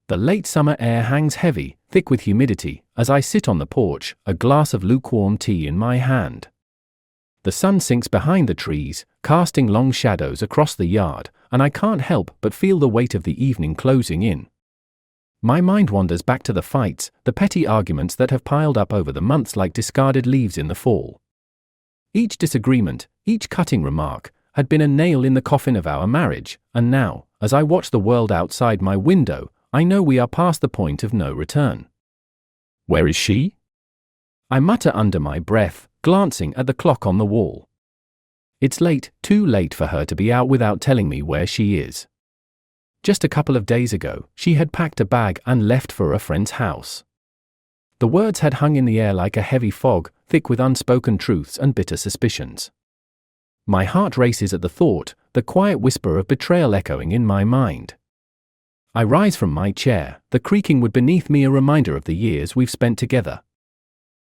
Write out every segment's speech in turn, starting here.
The late summer air hangs heavy, thick with humidity, as I sit on the porch, a glass of lukewarm tea in my hand. The sun sinks behind the trees, casting long shadows across the yard, and I can't help but feel the weight of the evening closing in. My mind wanders back to the fights, the petty arguments that have piled up over the months like discarded leaves in the fall. Each disagreement, each cutting remark, had been a nail in the coffin of our marriage, and now, as I watch the world outside my window, I know we are past the point of no return. Where is she? I mutter under my breath, glancing at the clock on the wall. It's late, too late for her to be out without telling me where she is. Just a couple of days ago, she had packed a bag and left for a friend's house. The words had hung in the air like a heavy fog, thick with unspoken truths and bitter suspicions. My heart races at the thought, the quiet whisper of betrayal echoing in my mind. I rise from my chair, the creaking wood beneath me a reminder of the years we've spent together.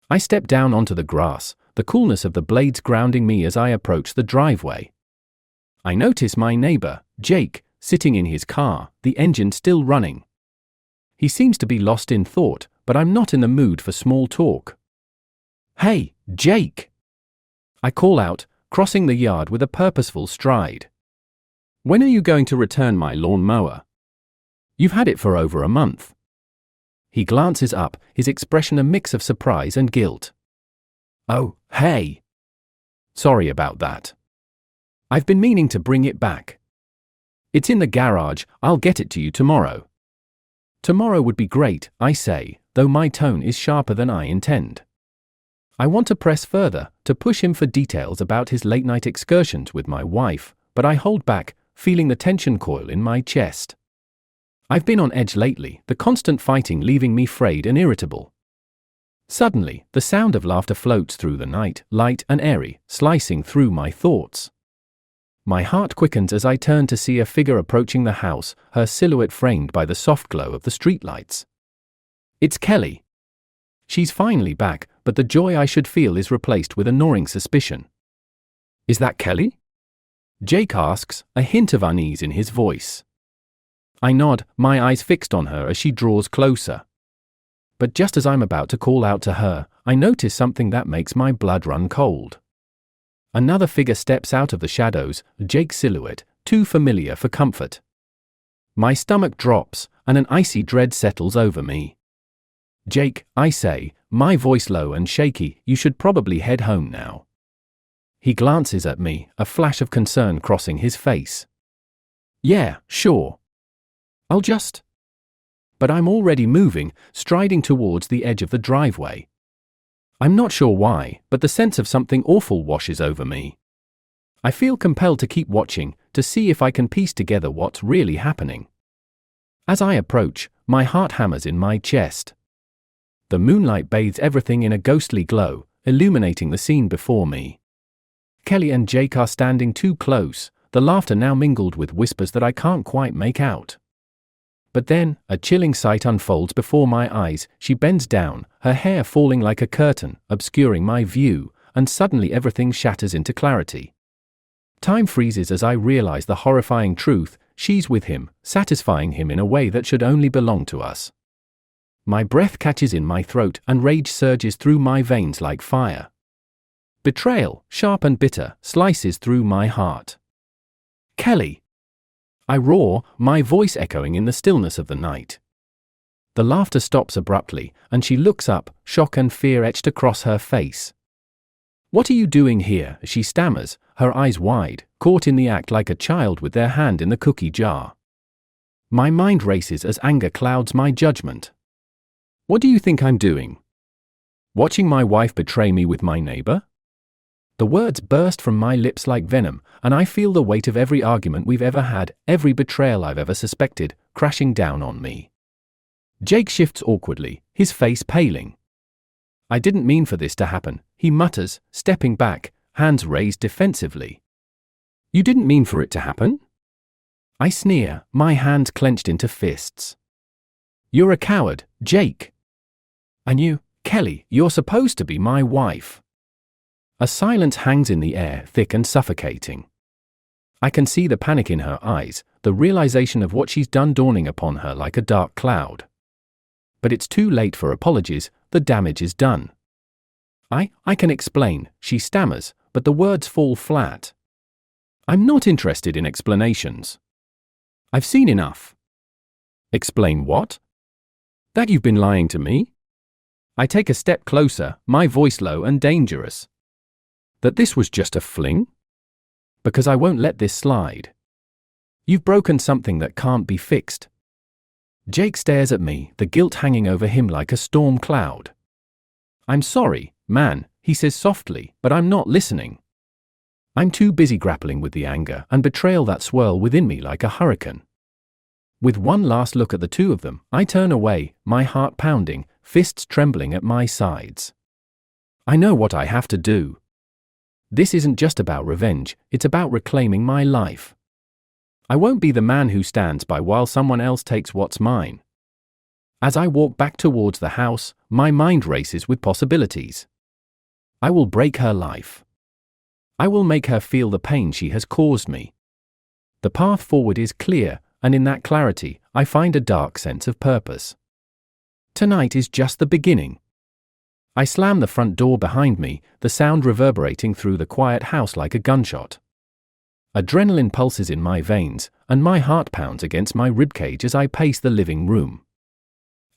I step down onto the grass, the coolness of the blades grounding me as I approach the driveway. I notice my neighbor, Jake, sitting in his car, the engine still running. He seems to be lost in thought, but I'm not in the mood for small talk. "Hey, Jake!" I call out, crossing the yard with a purposeful stride. "When are you going to return my lawn mower? You've had it for over a month." He glances up, his expression a mix of surprise and guilt. "Oh, hey. Sorry about that. I've been meaning to bring it back. It's in the garage, I'll get it to you tomorrow." "Tomorrow would be great," I say, though my tone is sharper than I intend. I want to press further, to push him for details about his late-night excursions with my wife, but I hold back, feeling the tension coil in my chest. I've been on edge lately, the constant fighting leaving me frayed and irritable. Suddenly, the sound of laughter floats through the night, light and airy, slicing through my thoughts. My heart quickens as I turn to see a figure approaching the house, her silhouette framed by the soft glow of the streetlights. It's Kelly. She's finally back, but the joy I should feel is replaced with a gnawing suspicion. "Is that Kelly?" Jake asks, a hint of unease in his voice. I nod, my eyes fixed on her as she draws closer. But just as I'm about to call out to her, I notice something that makes my blood run cold. Another figure steps out of the shadows, Jake's silhouette, too familiar for comfort. My stomach drops, and an icy dread settles over me. "Jake," I say, my voice low and shaky, "you should probably head home now." He glances at me, a flash of concern crossing his face. "Yeah, sure. I'll just..." But I'm already moving, striding towards the edge of the driveway. I'm not sure why, but the sense of something awful washes over me. I feel compelled to keep watching, to see if I can piece together what's really happening. As I approach, my heart hammers in my chest. The moonlight bathes everything in a ghostly glow, illuminating the scene before me. Kelly and Jake are standing too close, the laughter now mingled with whispers that I can't quite make out. But then, a chilling sight unfolds before my eyes. She bends down, her hair falling like a curtain, obscuring my view, and suddenly everything shatters into clarity. Time freezes as I realize the horrifying truth: she's with him, satisfying him in a way that should only belong to us. My breath catches in my throat, and rage surges through my veins like fire. Betrayal, sharp and bitter, slices through my heart. "Kelly!" I roar, my voice echoing in the stillness of the night. The laughter stops abruptly, and she looks up, shock and fear etched across her face. "What are you doing here?" she stammers, her eyes wide, caught in the act like a child with their hand in the cookie jar. My mind races as anger clouds my judgment. "What do you think I'm doing? Watching my wife betray me with my neighbor?" The words burst from my lips like venom, and I feel the weight of every argument we've ever had, every betrayal I've ever suspected, crashing down on me. Jake shifts awkwardly, his face paling. "I didn't mean for this to happen," he mutters, stepping back, hands raised defensively. "You didn't mean for it to happen?" I sneer, my hands clenched into fists. "You're a coward, Jake. And you, Kelly, you're supposed to be my wife." A silence hangs in the air, thick and suffocating. I can see the panic in her eyes, the realization of what she's done dawning upon her like a dark cloud. But it's too late for apologies, the damage is done. I can explain, she stammers, but the words fall flat. I'm not interested in explanations. I've seen enough. Explain what? That you've been lying to me? I take a step closer, my voice low and dangerous. That this was just a fling? Because I won't let this slide. You've broken something that can't be fixed. Jake stares at me, the guilt hanging over him like a storm cloud. I'm sorry, man, he says softly, but I'm not listening. I'm too busy grappling with the anger and betrayal that swirl within me like a hurricane. With one last look at the two of them, I turn away, my heart pounding, fists trembling at my sides. I know what I have to do. This isn't just about revenge, it's about reclaiming my life. I won't be the man who stands by while someone else takes what's mine. As I walk back towards the house, my mind races with possibilities. I will break her life. I will make her feel the pain she has caused me. The path forward is clear, and in that clarity, I find a dark sense of purpose. Tonight is just the beginning. I slam the front door behind me, the sound reverberating through the quiet house like a gunshot. Adrenaline pulses in my veins, and my heart pounds against my ribcage as I pace the living room.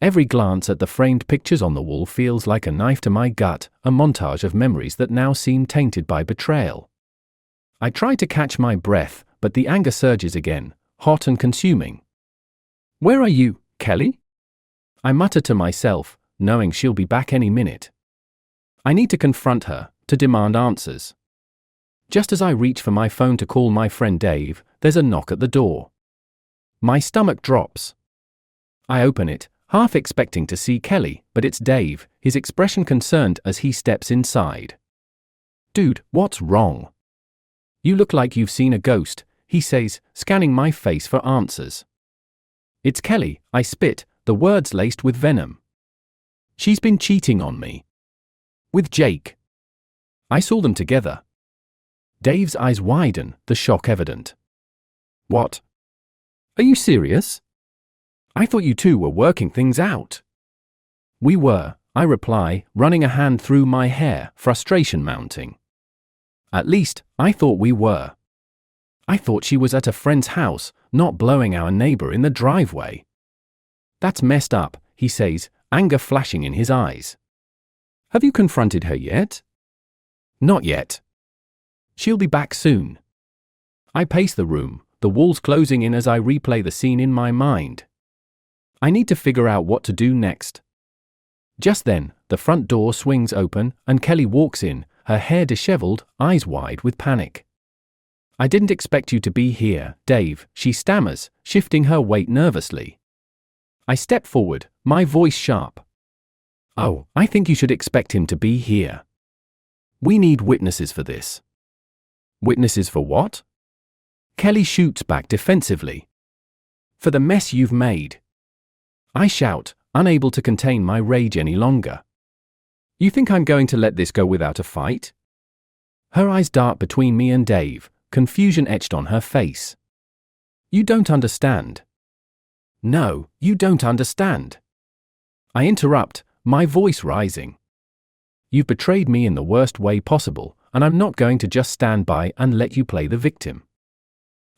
Every glance at the framed pictures on the wall feels like a knife to my gut, a montage of memories that now seem tainted by betrayal. I try to catch my breath, but the anger surges again, hot and consuming. Where are you, Kelly? I mutter to myself, knowing she'll be back any minute. I need to confront her, to demand answers. Just as I reach for my phone to call my friend Dave, there's a knock at the door. My stomach drops. I open it, half expecting to see Kelly, but it's Dave, his expression concerned as he steps inside. Dude, what's wrong? You look like you've seen a ghost, he says, scanning my face for answers. It's Kelly, I spit, the words laced with venom. She's been cheating on me. With Jake. I saw them together. Dave's eyes widen, the shock evident. What? Are you serious? I thought you two were working things out. We were, I reply, running a hand through my hair, frustration mounting. At least, I thought we were. I thought she was at a friend's house, not blowing our neighbor in the driveway. That's messed up, he says, anger flashing in his eyes. Have you confronted her yet? Not yet. She'll be back soon. I pace the room, the walls closing in as I replay the scene in my mind. I need to figure out what to do next. Just then, the front door swings open and Kelly walks in, her hair disheveled, eyes wide with panic. I didn't expect you to be here, Dave, she stammers, shifting her weight nervously. I step forward, my voice sharp. Oh, I think you should expect him to be here. We need witnesses for this. Witnesses for what? Kelly shoots back defensively. For the mess you've made. I shout, unable to contain my rage any longer. You think I'm going to let this go without a fight? Her eyes dart between me and Dave, confusion etched on her face. You don't understand. No, you don't understand. I interrupt, my voice rising. You've betrayed me in the worst way possible, and I'm not going to just stand by and let you play the victim.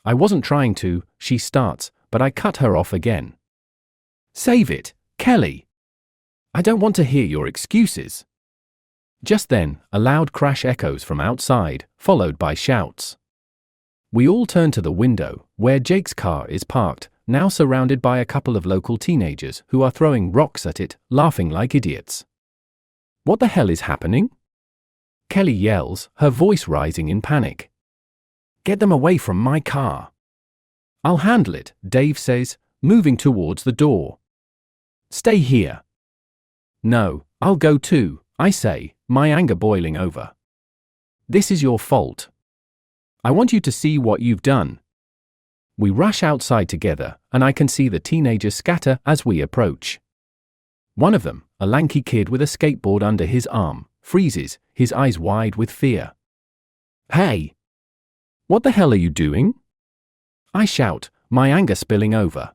I wasn't trying to, she starts, but I cut her off again. Save it, Kelly. I don't want to hear your excuses. Just then, a loud crash echoes from outside, followed by shouts. We all turn to the window, where Jake's car is parked, now surrounded by a couple of local teenagers who are throwing rocks at it, laughing like idiots. What the hell is happening? Kelly yells, her voice rising in panic. Get them away from my car. I'll handle it, Dave says, moving towards the door. Stay here. No, I'll go too, I say, my anger boiling over. This is your fault. I want you to see what you've done. We rush outside together, and I can see the teenagers scatter as we approach. One of them, a lanky kid with a skateboard under his arm, freezes, his eyes wide with fear. Hey! What the hell are you doing? I shout, my anger spilling over.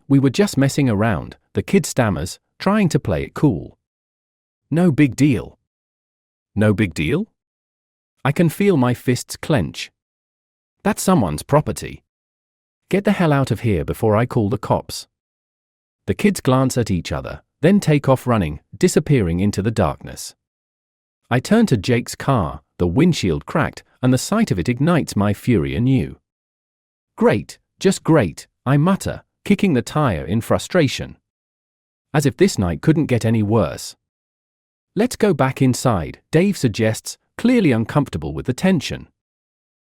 We were just messing around, the kid stammers, trying to play it cool. No big deal. No big deal? I can feel my fists clench. That's someone's property. Get the hell out of here before I call the cops. The kids glance at each other, then take off running, disappearing into the darkness. I turn to Jake's car, the windshield cracked, and the sight of it ignites my fury anew. Great, just great, I mutter, kicking the tire in frustration. As if this night couldn't get any worse. Let's go back inside, Dave suggests, clearly uncomfortable with the tension.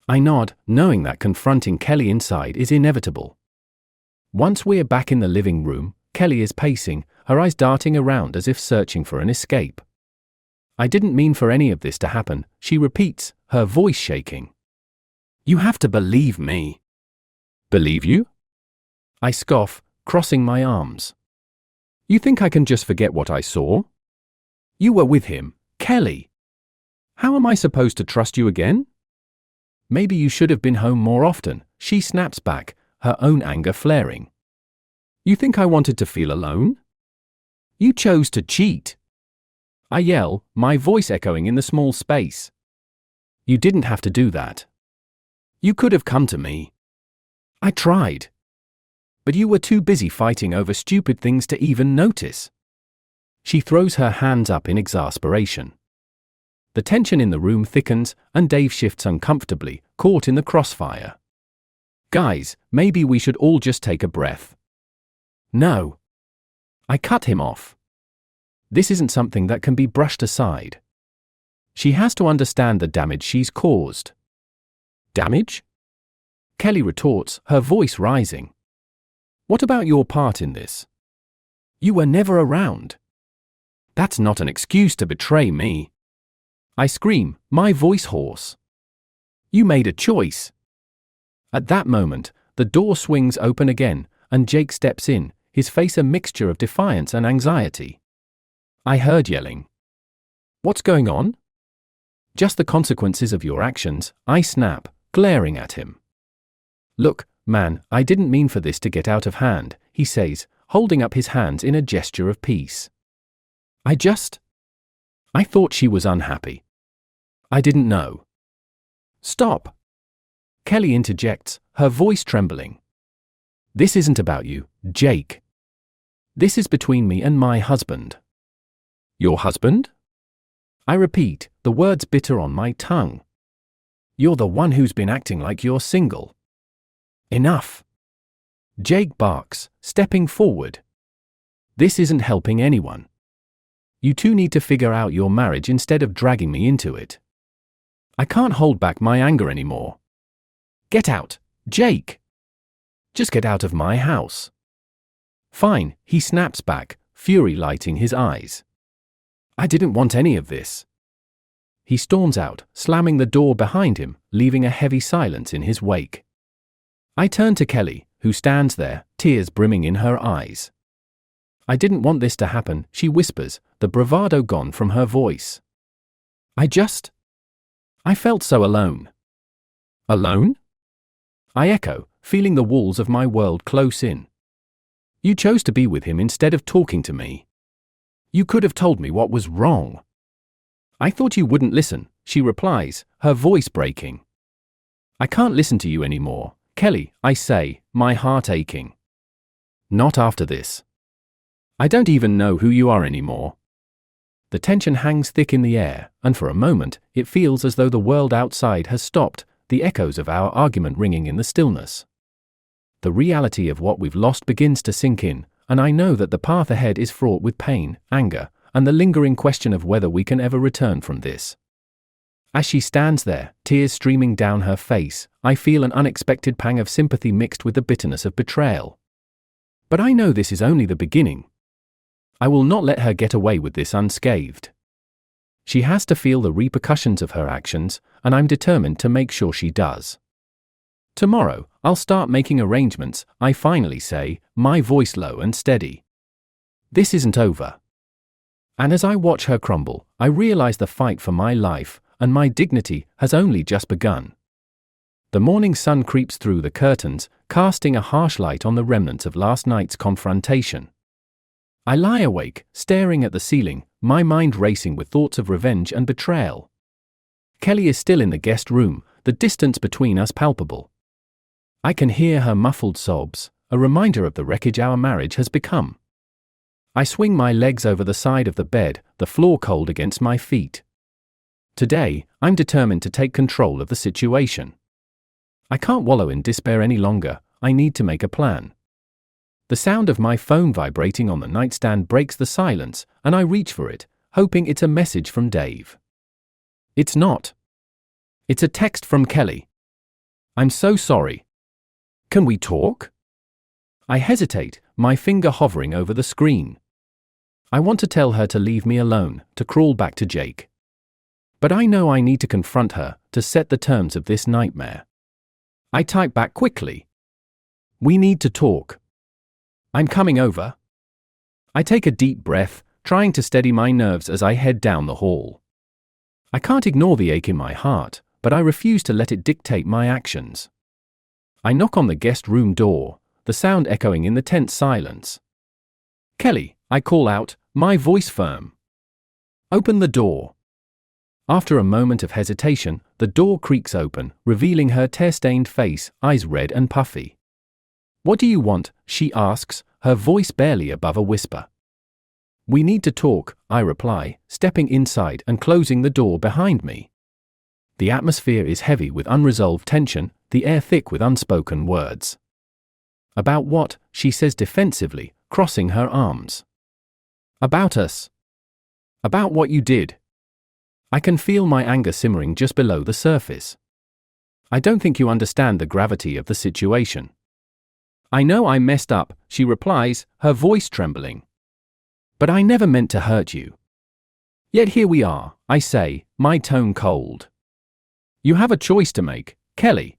I nod, knowing that confronting Kelly inside is inevitable. Once we're back in the living room, Kelly is pacing, her eyes darting around as if searching for an escape. I didn't mean for any of this to happen, she repeats, her voice shaking. You have to believe me. Believe you? I scoff, crossing my arms. You think I can just forget what I saw? You were with him, Kelly. How am I supposed to trust you again? Maybe you should have been home more often, she snaps back, her own anger flaring. You think I wanted to feel alone? You chose to cheat. I yell, my voice echoing in the small space. You didn't have to do that. You could have come to me. I tried. But you were too busy fighting over stupid things to even notice. She throws her hands up in exasperation. The tension in the room thickens, and Dave shifts uncomfortably, caught in the crossfire. Guys, maybe we should all just take a breath. No. I cut him off. This isn't something that can be brushed aside. She has to understand the damage she's caused. Damage? Kelly retorts, her voice rising. What about your part in this? You were never around. That's not an excuse to betray me. I scream, my voice hoarse. You made a choice. At that moment, the door swings open again, and Jake steps in, his face a mixture of defiance and anxiety. I heard yelling. What's going on? Just the consequences of your actions, I snap, glaring at him. Look, man, I didn't mean for this to get out of hand, he says, holding up his hands in a gesture of peace. I thought she was unhappy. I didn't know. Stop. Kelly interjects, her voice trembling. This isn't about you, Jake. This is between me and my husband. Your husband? I repeat, the words bitter on my tongue. You're the one who's been acting like you're single. Enough. Jake barks, stepping forward. This isn't helping anyone. You two need to figure out your marriage instead of dragging me into it. I can't hold back my anger anymore. Get out, Jake. Just get out of my house. Fine, he snaps back, fury lighting his eyes. I didn't want any of this. He storms out, slamming the door behind him, leaving a heavy silence in his wake. I turn to Kelly, who stands there, tears brimming in her eyes. I didn't want this to happen, she whispers, the bravado gone from her voice. I felt so alone. Alone? I echo, feeling the walls of my world close in. You chose to be with him instead of talking to me. You could have told me what was wrong. I thought you wouldn't listen, she replies, her voice breaking. I can't listen to you anymore, Kelly, I say, my heart aching. Not after this. I don't even know who you are anymore. The tension hangs thick in the air, and for a moment, it feels as though the world outside has stopped, the echoes of our argument ringing in the stillness. The reality of what we've lost begins to sink in, and I know that the path ahead is fraught with pain, anger, and the lingering question of whether we can ever return from this. As she stands there, tears streaming down her face, I feel an unexpected pang of sympathy mixed with the bitterness of betrayal. But I know this is only the beginning. I will not let her get away with this unscathed. She has to feel the repercussions of her actions, and I'm determined to make sure she does. Tomorrow, I'll start making arrangements, I finally say, my voice low and steady. This isn't over. And as I watch her crumble, I realize the fight for my life and my dignity has only just begun. The morning sun creeps through the curtains, casting a harsh light on the remnants of last night's confrontation. I lie awake, staring at the ceiling, my mind racing with thoughts of revenge and betrayal. Kelly is still in the guest room, the distance between us palpable. I can hear her muffled sobs, a reminder of the wreckage our marriage has become. I swing my legs over the side of the bed, the floor cold against my feet. Today, I'm determined to take control of the situation. I can't wallow in despair any longer, I need to make a plan. The sound of my phone vibrating on the nightstand breaks the silence, and I reach for it, hoping it's a message from Dave. It's not. It's a text from Kelly. "I'm so sorry. Can we talk?" I hesitate, my finger hovering over the screen. I want to tell her to leave me alone, to crawl back to Jake. But I know I need to confront her, to set the terms of this nightmare. I type back quickly. "We need to talk. I'm coming over." I take a deep breath, trying to steady my nerves as I head down the hall. I can't ignore the ache in my heart, but I refuse to let it dictate my actions. I knock on the guest room door, the sound echoing in the tense silence. "Kelly," I call out, my voice firm. "Open the door." After a moment of hesitation, the door creaks open, revealing her tear-stained face, eyes red and puffy. "What do you want?" she asks, her voice barely above a whisper. "We need to talk," I reply, stepping inside and closing the door behind me. The atmosphere is heavy with unresolved tension, the air thick with unspoken words. "About what?" she says defensively, crossing her arms. "About us. About what you did." I can feel my anger simmering just below the surface. "I don't think you understand the gravity of the situation." "I know I messed up," she replies, her voice trembling. "But I never meant to hurt you." "Yet here we are," I say, my tone cold. "You have a choice to make, Kelly.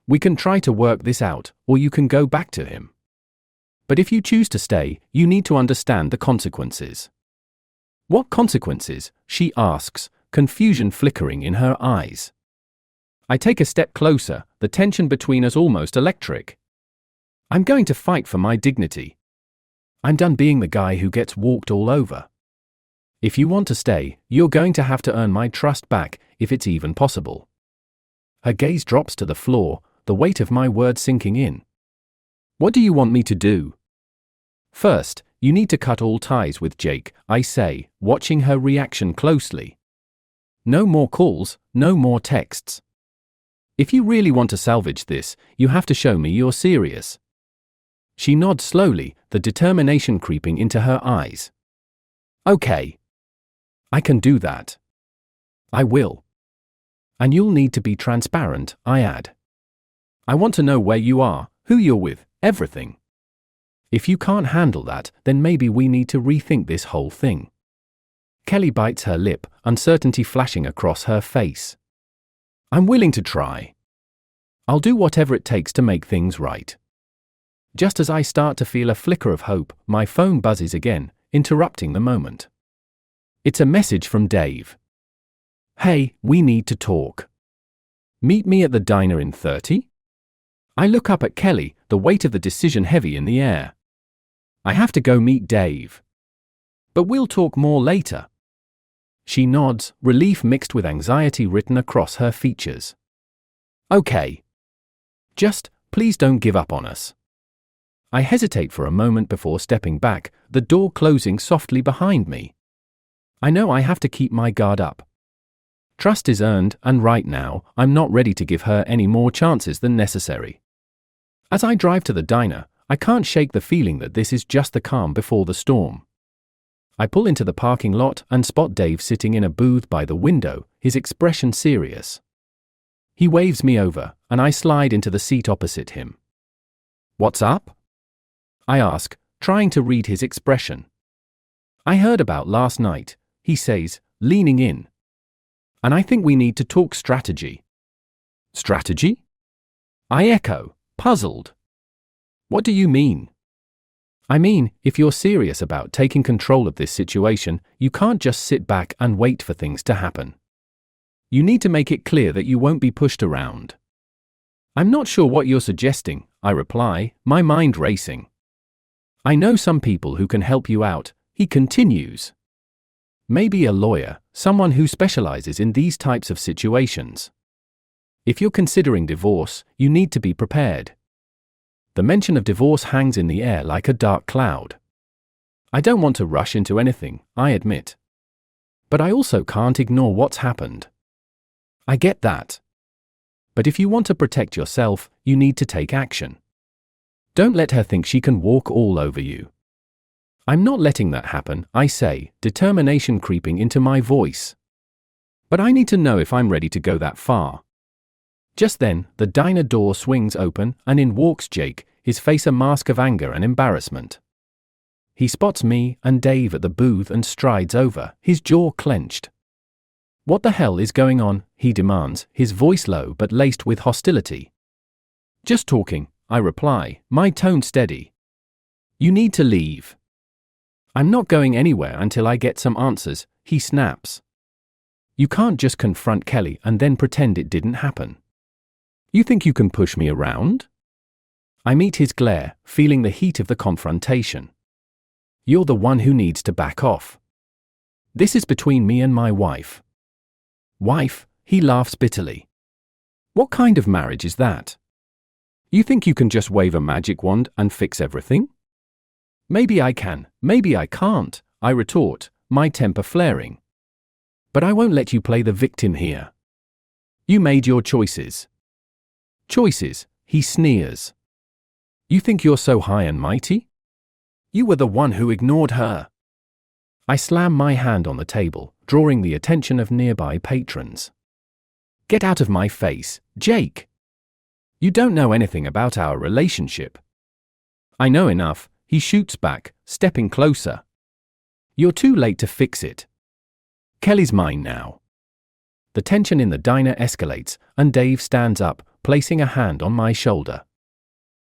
We can try to work this out, or you can go back to him. But if you choose to stay, you need to understand the consequences." "What consequences?" she asks, confusion flickering in her eyes. I take a step closer, the tension between us almost electric. "I'm going to fight for my dignity. I'm done being the guy who gets walked all over. If you want to stay, you're going to have to earn my trust back, if it's even possible." Her gaze drops to the floor, the weight of my words sinking in. "What do you want me to do?" "First, you need to cut all ties with Jake," I say, watching her reaction closely. "No more calls, no more texts. If you really want to salvage this, you have to show me you're serious." She nods slowly, the determination creeping into her eyes. "Okay. I can do that. I will. And you'll need to be transparent," I add. "I want to know where you are, who you're with, everything. If you can't handle that, then maybe we need to rethink this whole thing." Kelly bites her lip, uncertainty flashing across her face. "I'm willing to try. I'll do whatever it takes to make things right." Just as I start to feel a flicker of hope, my phone buzzes again, interrupting the moment. It's a message from Dave. "Hey, we need to talk. Meet me at the diner in 30? I look up at Kelly, the weight of the decision heavy in the air. I have to go meet Dave. "But we'll talk more later." She nods, relief mixed with anxiety written across her features. "Okay. Just, please don't give up on us." I hesitate for a moment before stepping back, the door closing softly behind me. I know I have to keep my guard up. Trust is earned, and right now, I'm not ready to give her any more chances than necessary. As I drive to the diner, I can't shake the feeling that this is just the calm before the storm. I pull into the parking lot and spot Dave sitting in a booth by the window, his expression serious. He waves me over, and I slide into the seat opposite him. "What's up?" I ask, trying to read his expression. "I heard about last night," he says, leaning in. "And I think we need to talk strategy." "Strategy?" I echo, puzzled. "What do you mean?" "I mean, if you're serious about taking control of this situation, you can't just sit back and wait for things to happen. You need to make it clear that you won't be pushed around. I'm not sure what you're suggesting, I reply, my mind racing. I know some people who can help you out, he continues. Maybe a lawyer, someone who specializes in these types of situations. If you're considering divorce, you need to be prepared. The mention of divorce hangs in the air like a dark cloud. I don't want to rush into anything, I admit. But I also can't ignore what's happened. I get that. But if you want to protect yourself, you need to take action. Don't let her think she can walk all over you. I'm not letting that happen, I say, determination creeping into my voice. But I need to know if I'm ready to go that far. Just then, the diner door swings open, and in walks Jake, his face a mask of anger and embarrassment. He spots me and Dave at the booth and strides over, his jaw clenched. What the hell is going on, he demands, his voice low but laced with hostility. Just talking, I reply, my tone steady. You need to leave. I'm not going anywhere until I get some answers, he snaps. You can't just confront Kelly and then pretend it didn't happen. You think you can push me around? I meet his glare, feeling the heat of the confrontation. You're the one who needs to back off. This is between me and my wife. Wife, he laughs bitterly. What kind of marriage is that? You think you can just wave a magic wand and fix everything? Maybe I can, maybe I can't, I retort, my temper flaring. But I won't let you play the victim here. You made your choices. Choices, he sneers. You think you're so high and mighty? You were the one who ignored her. I slam my hand on the table, drawing the attention of nearby patrons. Get out of my face, Jake. You don't know anything about our relationship. I know enough, he shoots back, stepping closer. You're too late to fix it. Kelly's mine now. The tension in the diner escalates, and Dave stands up, placing a hand on my shoulder.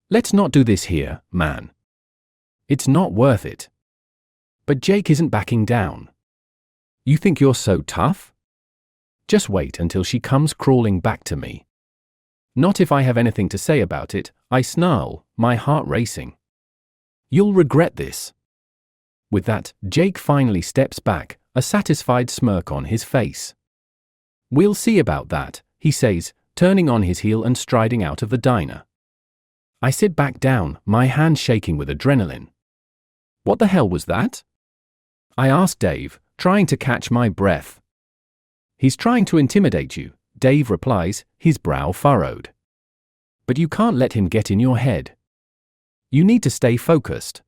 Let's not do this here, man. It's not worth it. But Jake isn't backing down. You think you're so tough? Just wait until she comes crawling back to me. Not if I have anything to say about it, I snarl, my heart racing. You'll regret this. With that, Jake finally steps back, a satisfied smirk on his face. We'll see about that, he says, turning on his heel and striding out of the diner. I sit back down, my hands shaking with adrenaline. What the hell was that? I ask Dave, trying to catch my breath. He's trying to intimidate you, Dave replies, his brow furrowed. But you can't let him get in your head. You need to stay focused.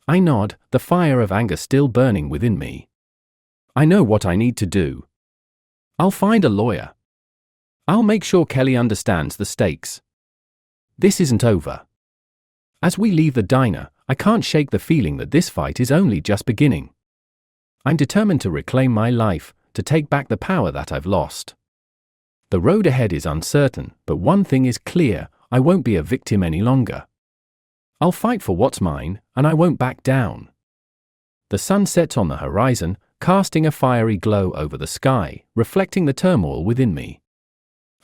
I nod, the fire of anger still burning within me. I know what I need to do. I'll find a lawyer. I'll make sure Kelly understands the stakes. This isn't over. As we leave the diner, I can't shake the feeling that this fight is only just beginning. I'm determined to reclaim my life, to take back the power that I've lost. The road ahead is uncertain, but one thing is clear, I won't be a victim any longer. I'll fight for what's mine, and I won't back down. The sun sets on the horizon, casting a fiery glow over the sky, reflecting the turmoil within me.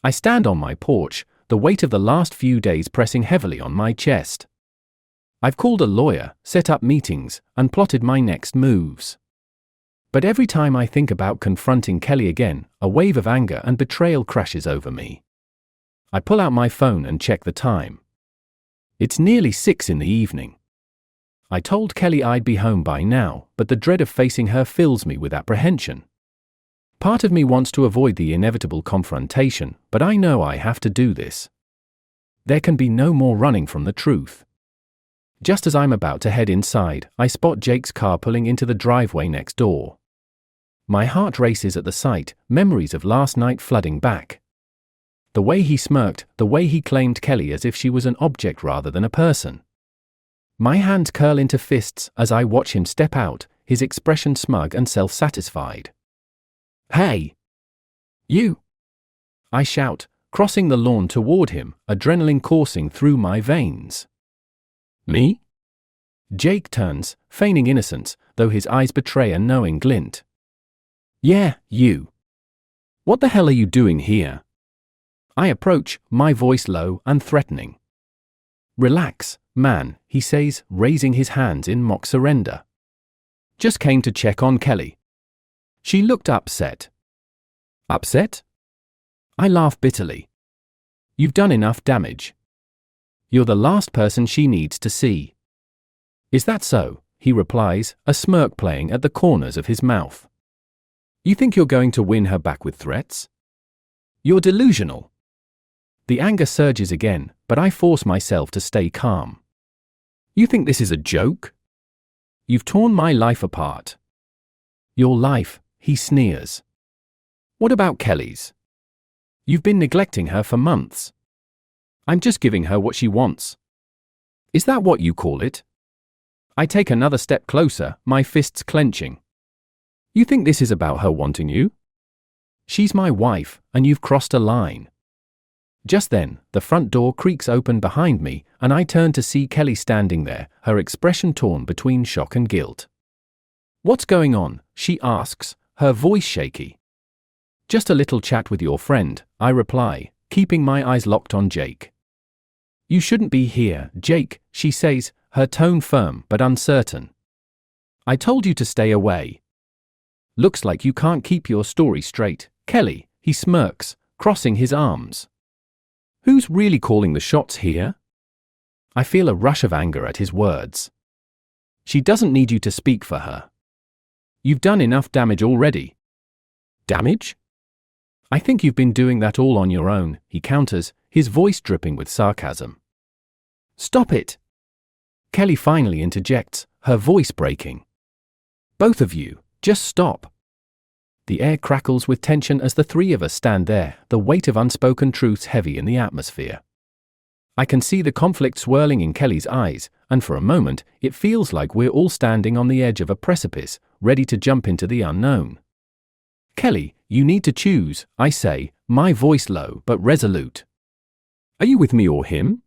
I stand on my porch, the weight of the last few days pressing heavily on my chest. I've called a lawyer, set up meetings, and plotted my next moves. But every time I think about confronting Kelly again, a wave of anger and betrayal crashes over me. I pull out my phone and check the time. It's nearly 6 in the evening. I told Kelly I'd be home by now, but the dread of facing her fills me with apprehension. Part of me wants to avoid the inevitable confrontation, but I know I have to do this. There can be no more running from the truth. Just as I'm about to head inside, I spot Jake's car pulling into the driveway next door. My heart races at the sight, memories of last night flooding back. The way he smirked, the way he claimed Kelly as if she was an object rather than a person. My hands curl into fists as I watch him step out, his expression smug and self-satisfied. Hey! You! I shout, crossing the lawn toward him, adrenaline coursing through my veins. Me? Jake turns, feigning innocence, though his eyes betray a knowing glint. Yeah, you. What the hell are you doing here? I approach, my voice low and threatening. Relax, man, he says, raising his hands in mock surrender. Just came to check on Kelly. She looked upset. Upset? I laugh bitterly. You've done enough damage. You're the last person she needs to see. Is that so? He replies, a smirk playing at the corners of his mouth. You think you're going to win her back with threats? You're delusional. The anger surges again, but I force myself to stay calm. You think this is a joke? You've torn my life apart. Your life, he sneers. What about Kelly's? You've been neglecting her for months. I'm just giving her what she wants. Is that what you call it? I take another step closer, my fists clenching. You think this is about her wanting you? She's my wife, and you've crossed a line. Just then, the front door creaks open behind me, and I turn to see Kelly standing there, her expression torn between shock and guilt. What's going on? She asks, her voice shaky. Just a little chat with your friend, I reply, keeping my eyes locked on Jake. You shouldn't be here, Jake, she says, her tone firm but uncertain. I told you to stay away. Looks like you can't keep your story straight, Kelly, he smirks, crossing his arms. Who's really calling the shots here? I feel a rush of anger at his words. She doesn't need you to speak for her. You've done enough damage already. Damage? I think you've been doing that all on your own, he counters, his voice dripping with sarcasm. Stop it! Kelly finally interjects, her voice breaking. Both of you, just stop. The air crackles with tension as the three of us stand there, the weight of unspoken truths heavy in the atmosphere. I can see the conflict swirling in Kelly's eyes, and for a moment, it feels like we're all standing on the edge of a precipice, ready to jump into the unknown. Kelly, you need to choose, I say, my voice low but resolute. Are you with me or him?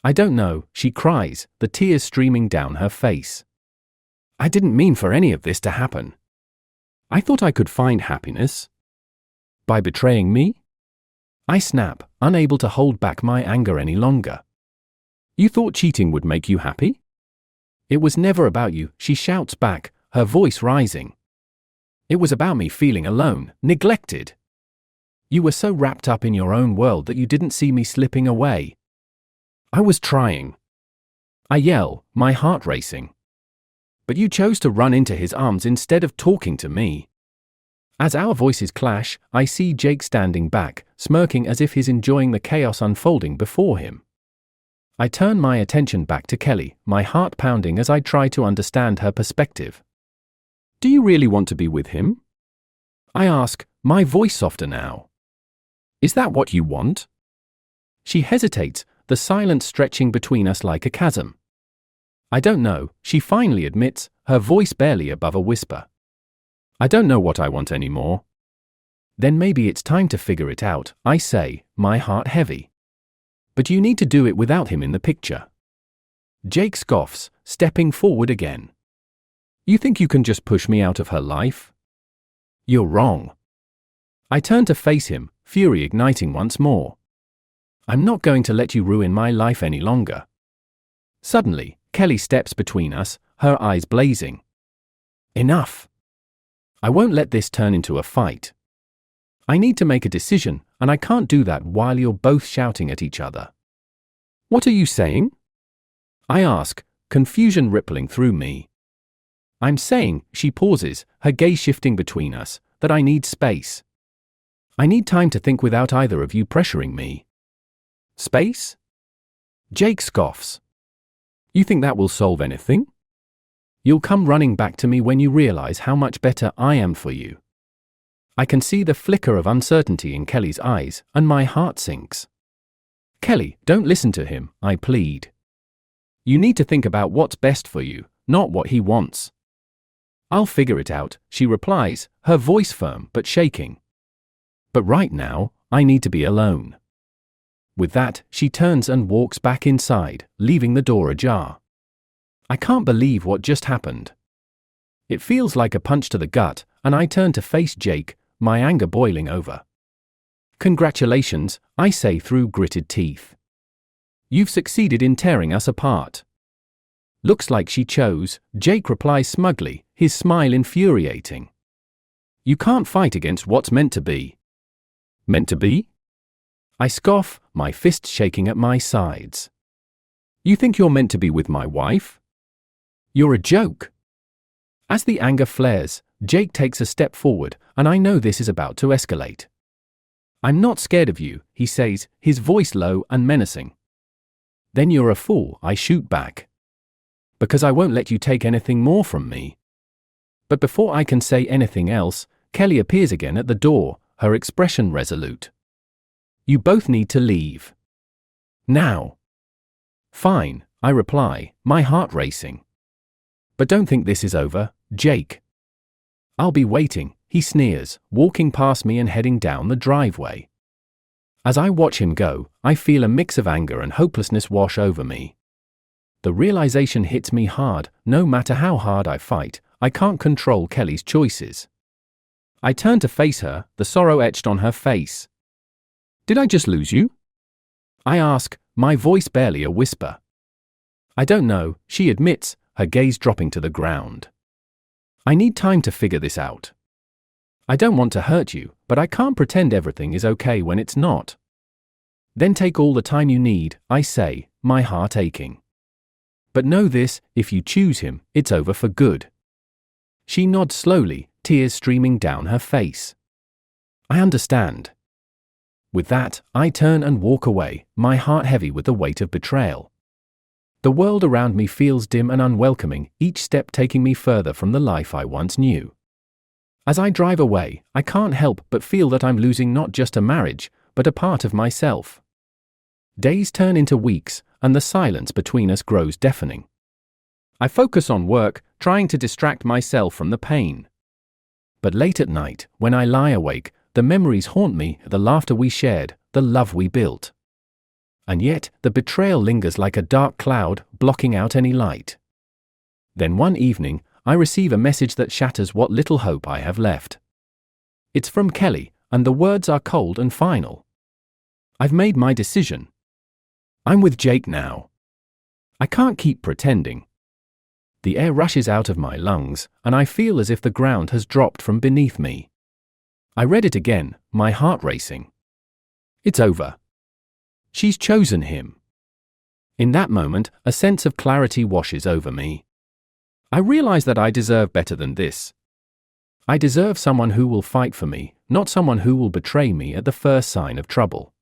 I don't know, she cries, the tears streaming down her face. I didn't mean for any of this to happen. I thought I could find happiness. By betraying me? I snap, unable to hold back my anger any longer. You thought cheating would make you happy? It was never about you, she shouts back, her voice rising. It was about me feeling alone, neglected. You were so wrapped up in your own world that you didn't see me slipping away. I was trying. I yell, my heart racing. But you chose to run into his arms instead of talking to me. As our voices clash, I see Jake standing back, smirking as if he's enjoying the chaos unfolding before him. I turn my attention back to Kelly, my heart pounding as I try to understand her perspective. Do you really want to be with him? I ask, my voice softer now. Is that what you want? She hesitates, the silence stretching between us like a chasm. I don't know, she finally admits, her voice barely above a whisper. I don't know what I want anymore. Then maybe it's time to figure it out, I say, my heart heavy. But you need to do it without him in the picture. Jake scoffs, stepping forward again. You think you can just push me out of her life? You're wrong. I turn to face him, fury igniting once more. I'm not going to let you ruin my life any longer. Suddenly, Kelly steps between us, her eyes blazing. Enough. I won't let this turn into a fight. I need to make a decision, and I can't do that while you're both shouting at each other. What are you saying? I ask, confusion rippling through me. I'm saying, she pauses, her gaze shifting between us, that I need space. I need time to think without either of you pressuring me. Space? Jake scoffs. You think that will solve anything? You'll come running back to me when you realize how much better I am for you. I can see the flicker of uncertainty in Kelly's eyes, and my heart sinks. Kelly, don't listen to him, I plead. You need to think about what's best for you, not what he wants. I'll figure it out, she replies, her voice firm but shaking. But right now, I need to be alone. With that, she turns and walks back inside, leaving the door ajar. I can't believe what just happened. It feels like a punch to the gut, and I turn to face Jake, my anger boiling over. Congratulations, I say through gritted teeth. You've succeeded in tearing us apart. Looks like she chose, Jake replies smugly, his smile infuriating. You can't fight against what's meant to be. Meant to be? I scoff, my fists shaking at my sides. You think you're meant to be with my wife? You're a joke. As the anger flares, Jake takes a step forward, and I know this is about to escalate. I'm not scared of you, he says, his voice low and menacing. Then you're a fool, I shoot back. Because I won't let you take anything more from me. But before I can say anything else, Kelly appears again at the door, her expression resolute. You both need to leave. Now. Fine, I reply, my heart racing. But don't think this is over, Jake. I'll be waiting, he sneers, walking past me and heading down the driveway. As I watch him go, I feel a mix of anger and hopelessness wash over me. The realization hits me hard, no matter how hard I fight, I can't control Kelly's choices. I turn to face her, the sorrow etched on her face. Did I just lose you? I ask, my voice barely a whisper. I don't know, she admits, her gaze dropping to the ground. I need time to figure this out. I don't want to hurt you, but I can't pretend everything is okay when it's not. Then take all the time you need, I say, my heart aching. But know this, if you choose him, it's over for good. She nods slowly, tears streaming down her face. I understand. With that, I turn and walk away, my heart heavy with the weight of betrayal. The world around me feels dim and unwelcoming, each step taking me further from the life I once knew. As I drive away, I can't help but feel that I'm losing not just a marriage, but a part of myself. Days turn into weeks, and the silence between us grows deafening. I focus on work, trying to distract myself from the pain. But late at night, when I lie awake, the memories haunt me, the laughter we shared, the love we built. And yet, the betrayal lingers like a dark cloud, blocking out any light. Then one evening, I receive a message that shatters what little hope I have left. It's from Kelly, and the words are cold and final. I've made my decision. I'm with Jake now. I can't keep pretending. The air rushes out of my lungs, and I feel as if the ground has dropped from beneath me. I read it again, my heart racing. It's over. She's chosen him. In that moment, a sense of clarity washes over me. I realize that I deserve better than this. I deserve someone who will fight for me, not someone who will betray me at the first sign of trouble.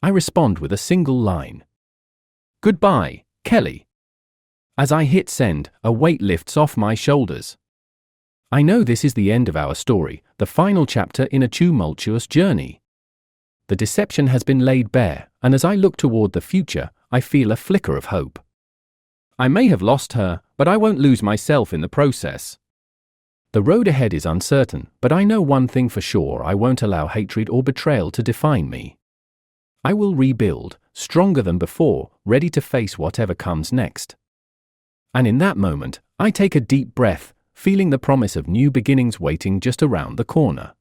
I respond with a single line. Goodbye, Kelly. As I hit send, a weight lifts off my shoulders. I know this is the end of our story, the final chapter in a tumultuous journey. The deception has been laid bare, and as I look toward the future, I feel a flicker of hope. I may have lost her, but I won't lose myself in the process. The road ahead is uncertain, but I know one thing for sure: I won't allow hatred or betrayal to define me. I will rebuild, stronger than before, ready to face whatever comes next. And in that moment, I take a deep breath, feeling the promise of new beginnings waiting just around the corner.